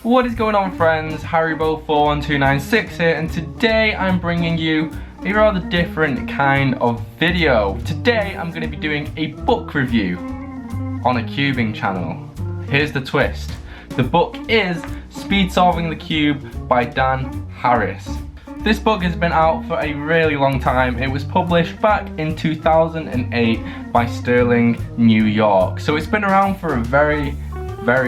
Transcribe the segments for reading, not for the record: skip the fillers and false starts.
What is going on, friends? Haribo41296 here, and today I'm bringing you a rather different kind of video. Today I'm going to be doing a book review on a cubing channel. Here's the twist. The book is Speedsolving the Cube by Dan Harris. This book has been out for a really long time. It was published back in 2008 by Sterling, New York. So it's been around for a very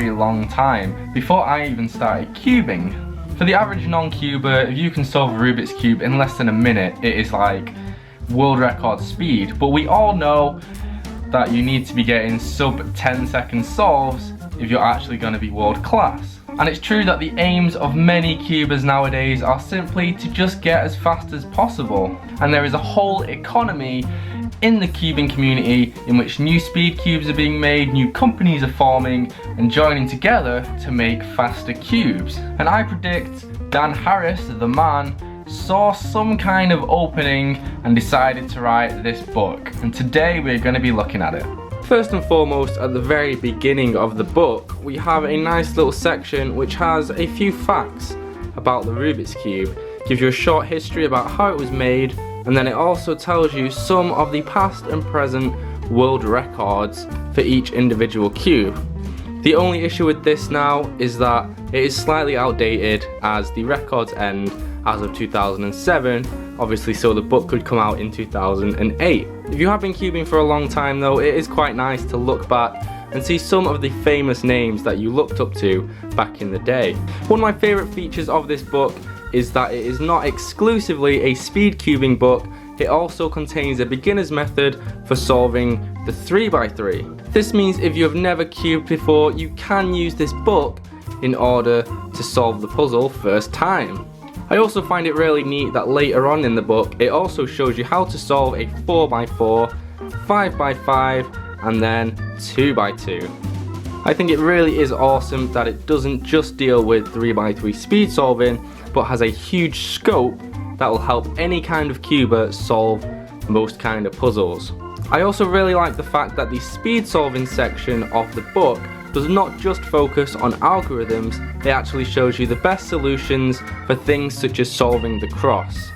long time, before I even started cubing. For the average non-cuber, if you can solve a Rubik's Cube in less than a minute, it is like world record speed. But we all know that you need to be getting sub 10-second solves if you're actually going to be world class. And it's true that the aims of many cubers nowadays are simply to just get as fast as possible. And there is a whole economy in the cubing community in which new speed cubes are being made, new companies are forming and joining together to make faster cubes. And I predict Dan Harris, the man, saw some kind of opening and decided to write this book. And today we're going to be looking at it. First and foremost, at the very beginning of the book, we have a nice little section which has a few facts about the Rubik's Cube. Gives you a short history about how it was made, and then it also tells you some of the past and present world records for each individual cube. The only issue with this now is that it is slightly outdated, as the records end as of 2007, obviously, so the book could come out in 2008. If you have been cubing for a long time though, it is quite nice to look back and see some of the famous names that you looked up to back in the day. One of my favourite features of this book is that it is not exclusively a speed cubing book, it also contains a beginner's method for solving the 3x3. This means if you have never cubed before, you can use this book in order to solve the puzzle first time. I also find it really neat that later on in the book it also shows you how to solve a 4x4, 5x5 and then 2x2. I think it really is awesome that it doesn't just deal with 3x3 speed solving, but has a huge scope that will help any kind of cuber solve most kind of puzzles. I also really like the fact that the speed solving section of the book does not just focus on algorithms, it actually shows you the best solutions for things such as solving the cross.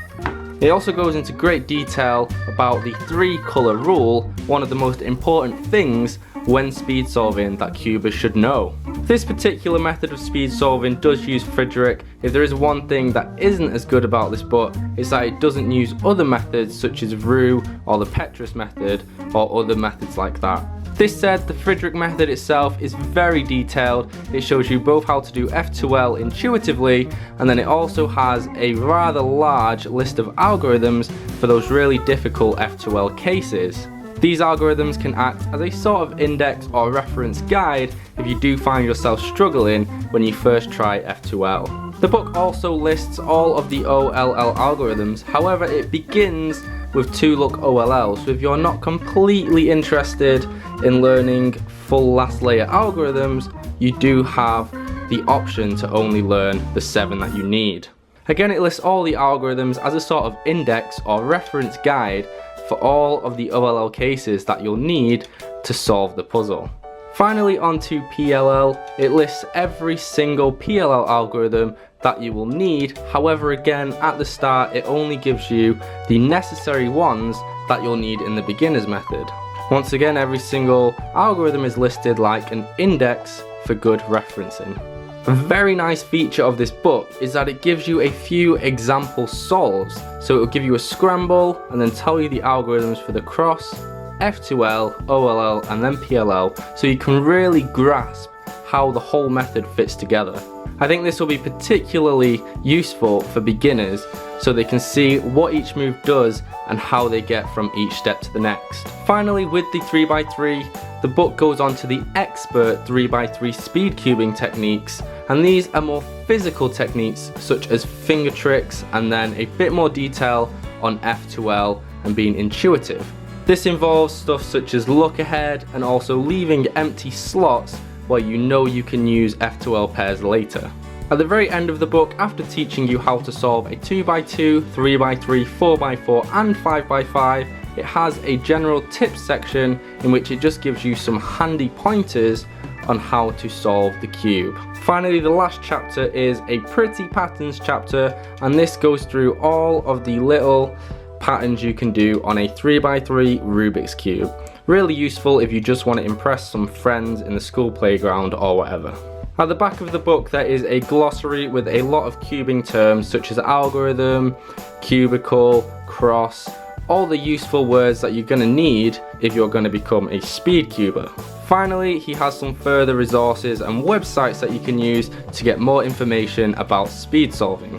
It also goes into great detail about the 3-color rule, one of the most important things when speed solving that cubers should know. This particular method of speed solving does use Friedrich. If there is one thing that isn't as good about this book, it's that it doesn't use other methods such as Roux or the Petrus method or other methods like that. This said, the Friedrich method itself is very detailed. It shows you both how to do F2L intuitively, and then it also has a rather large list of algorithms for those really difficult F2L cases. These algorithms can act as a sort of index or reference guide if you do find yourself struggling when you first try F2L. The book also lists all of the OLL algorithms, however it begins with 2-look OLL, so if you're not completely interested in learning full last layer algorithms, you do have the option to only learn the 7 that you need. Again, it lists all the algorithms as a sort of index or reference guide for all of the OLL cases that you'll need to solve the puzzle. Finally, onto PLL, it lists every single PLL algorithm that you will need. However, again, at the start it only gives you the necessary ones that you'll need in the beginner's method. Once again, every single algorithm is listed like an index for good referencing. A very nice feature of this book is that it gives you a few example solves. So it will give you a scramble and then tell you the algorithms for the cross, F2L, OLL and then PLL, so you can really grasp how the whole method fits together. I think this will be particularly useful for beginners so they can see what each move does and how they get from each step to the next. Finally, with the 3x3, the book goes on to the expert 3x3 speed cubing techniques, and these are more physical techniques such as finger tricks and then a bit more detail on F2L and being intuitive. This involves stuff such as look ahead and also leaving empty slots where you know you can use F2L pairs later. At the very end of the book, after teaching you how to solve a 2x2, 3x3, 4x4 and 5x5, it has a general tips section in which it just gives you some handy pointers on how to solve the cube. Finally, the last chapter is a pretty patterns chapter, and this goes through all of the little patterns you can do on a 3x3 Rubik's Cube. Really useful if you just want to impress some friends in the school playground or whatever. At the back of the book there is a glossary with a lot of cubing terms such as algorithm, cubicle, cross, all the useful words that you're going to need if you're going to become a speed cuber. Finally, he has some further resources and websites that you can use to get more information about speed solving.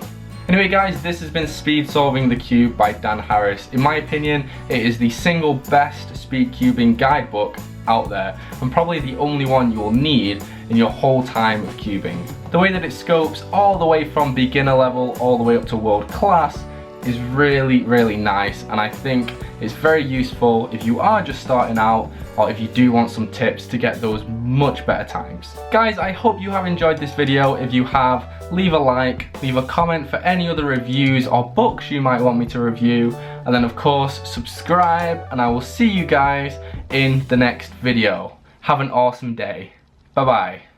Anyway guys, this has been Speed Solving the Cube by Dan Harris. In my opinion, it is the single best speed cubing guidebook out there, and probably the only one you will need in your whole time of cubing. The way that it scopes all the way from beginner level all the way up to world class is really nice, and I think it's very useful if you are just starting out or if you do want some tips to get those much better times. Guys, I hope you have enjoyed this video. If you have, leave a like, leave a comment for any other reviews or books you might want me to review, and then of course subscribe, and I will see you guys in the next video. Have an awesome day. Bye bye.